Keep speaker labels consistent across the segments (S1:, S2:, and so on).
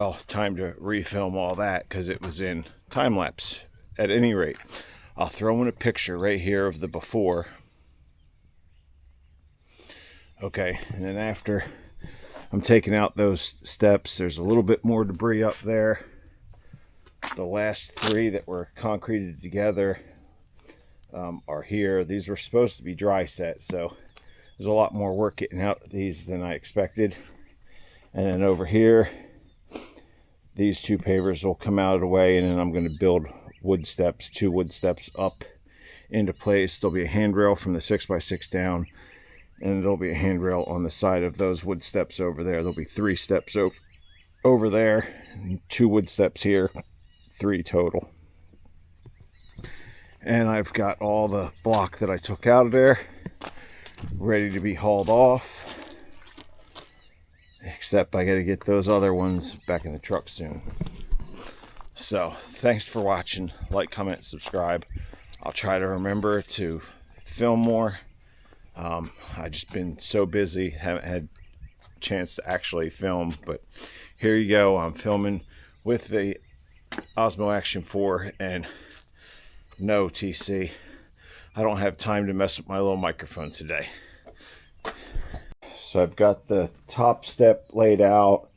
S1: Well, time to refilm all that because it was in time lapse. At any rate, I'll throw in a picture right here of the before. Okay, and then after I'm taking out those steps, there's a little bit more debris up there. The last three that were concreted together are here. These were supposed to be dry set, so there's a lot more work getting out these than I expected. And then over here, these two pavers will come out of the way, and then I'm going to build wood steps, 2 wood steps up into place. There'll be a handrail from the 6x6 down, and there'll be a handrail on the side of those wood steps over there. There'll be 3 steps over there, 2 wood steps here, 3 total. And I've got all the block that I took out of there ready to be hauled off, except I got to get those other ones back in the truck soon. So thanks for watching. Like, comment, subscribe. I'll try to remember to film more. I've just been so busy, haven't had a chance to actually film, but here you go. I'm filming with the Osmo Action 4, and no, TC, I don't have time to mess with my little microphone today. So I've got the top step laid out.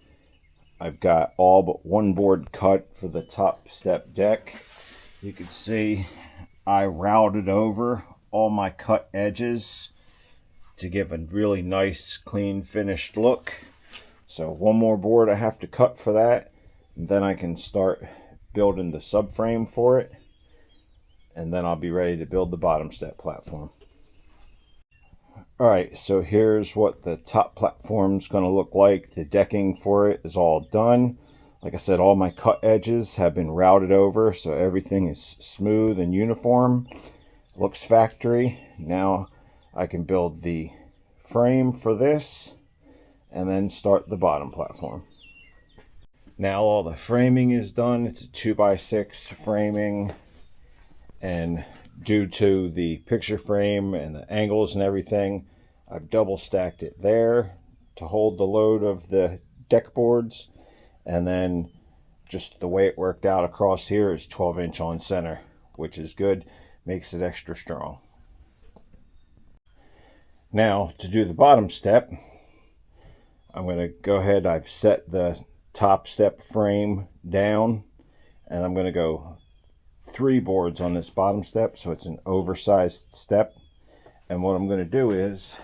S1: I've got all but one board cut for the top step deck. You can see I routed over all my cut edges to give a really nice, clean, finished look. So one more board I have to cut for that, and then I can start building the subframe for it, and then I'll be ready to build the bottom step platform. Alright, so here's what the top platform's going to look like. The decking for it is all done. Like I said, all my cut edges have been routed over, so everything is smooth and uniform. Looks factory. Now I can build the frame for this and then start the bottom platform. Now all the framing is done. It's a 2x6 framing, and due to the picture frame and the angles and everything, I've double stacked it there to hold the load of the deck boards, and then just the way it worked out across here is 12-inch on center, which is good, makes it extra strong. Now to do the bottom step, I'm going to go ahead, I've set the top step frame down, and I'm going to go 3 boards on this bottom step, so it's an oversized step. And what I'm going to do is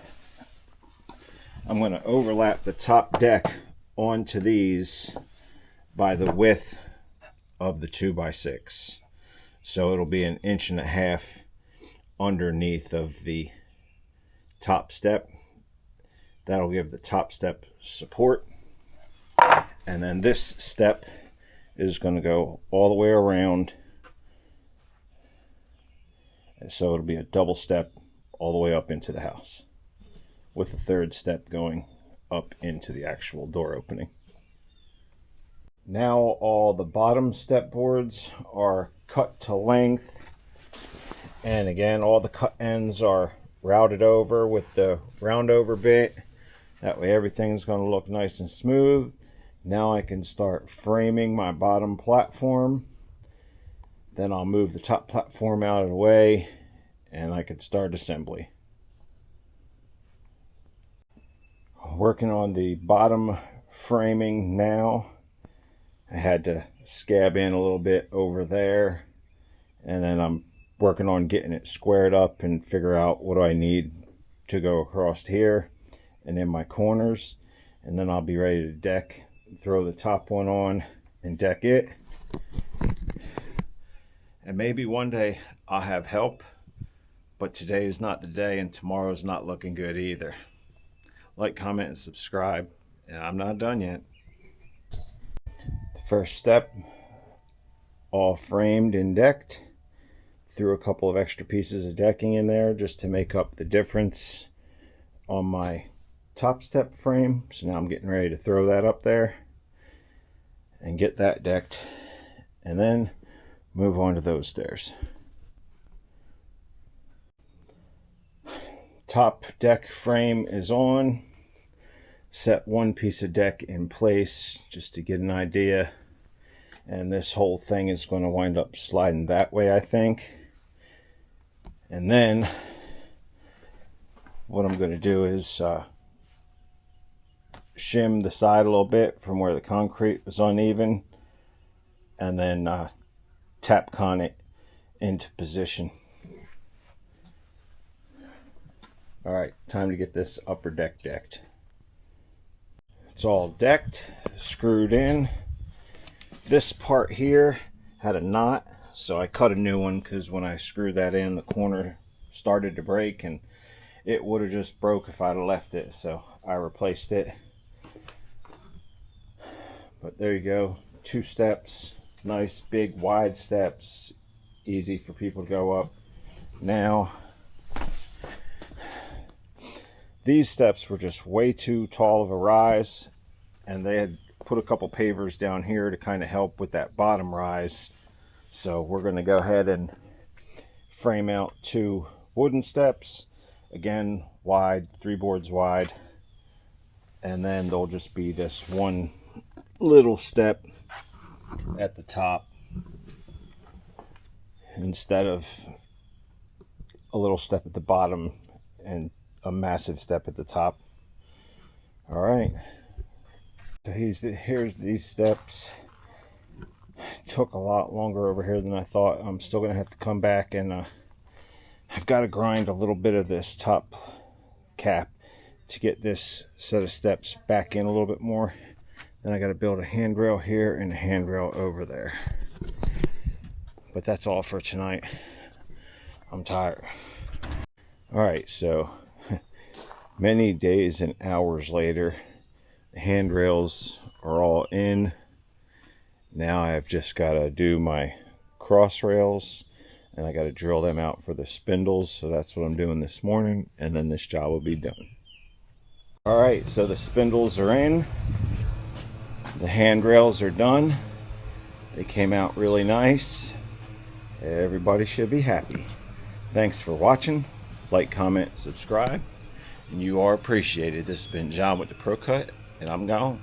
S1: I'm going to overlap the top deck onto these by the width of the 2x6, so it'll be 1.5 inches underneath of the top step. That'll give the top step support, and then this step is going to go all the way around, so it'll be a double step all the way up into the house, with the 3rd step going up into the actual door opening. Now all the bottom step boards are cut to length, and again all the cut ends are routed over with the round over bit. That way everything's going to look nice and smooth. Now I can start framing my bottom platform. Then I'll move the top platform out of the way, and I can start assembly. Working on the bottom framing now. I had to scab in a little bit over there, and then I'm working on getting it squared up and figure out what I need to go across here and in my corners, and then I'll be ready to deck, throw the top one on and deck it. And maybe one day I'll have help, but today is not the day, and tomorrow's not looking good either. Like, comment, and subscribe, and I'm not done yet. The first step, all framed and decked. Threw a couple of extra pieces of decking in there just to make up the difference on my top step frame. So now I'm getting ready to throw that up there and get that decked, and then move on to those stairs. Top deck frame is on. set one piece of deck in place just to get an idea, and this whole thing is going to wind up sliding that way, I think. And then what I'm going to do is shim the side a little bit from where the concrete was uneven, and then tap con it into position. All right, time to get this upper deck decked. It's all decked, screwed in. This part here had a knot, so I cut a new one because when I screwed that in, the corner started to break and it would have just broke if I'd have left it, so I replaced it. But there you go, 2 steps, nice big wide steps, easy for people to go up. Now these steps were just way too tall of a rise, and they had put a couple pavers down here to kind of help with that bottom rise. So we're going to go ahead and frame out 2 wooden steps, again wide, 3 boards wide, and then there'll just be this one little step at the top instead of a little step at the bottom and a massive step at the top. All right, so here's these steps. It took a lot longer over here than I thought. I'm still gonna have to come back and I've got to grind a little bit of this top cap to get this set of steps back in a little bit more. Then I got to build a handrail here and a handrail over there. But that's all for tonight. I'm tired. All right, so many days and hours later, the handrails are all in. Now I've just got to do my cross rails, and I got to drill them out for the spindles. So that's what I'm doing this morning, and then this job will be done. All right, so the spindles are in. The handrails are done. They came out really nice. Everybody should be happy. Thanks for watching. Like, comment, subscribe, and you are appreciated. This has been John with the ProCut, and I'm gone.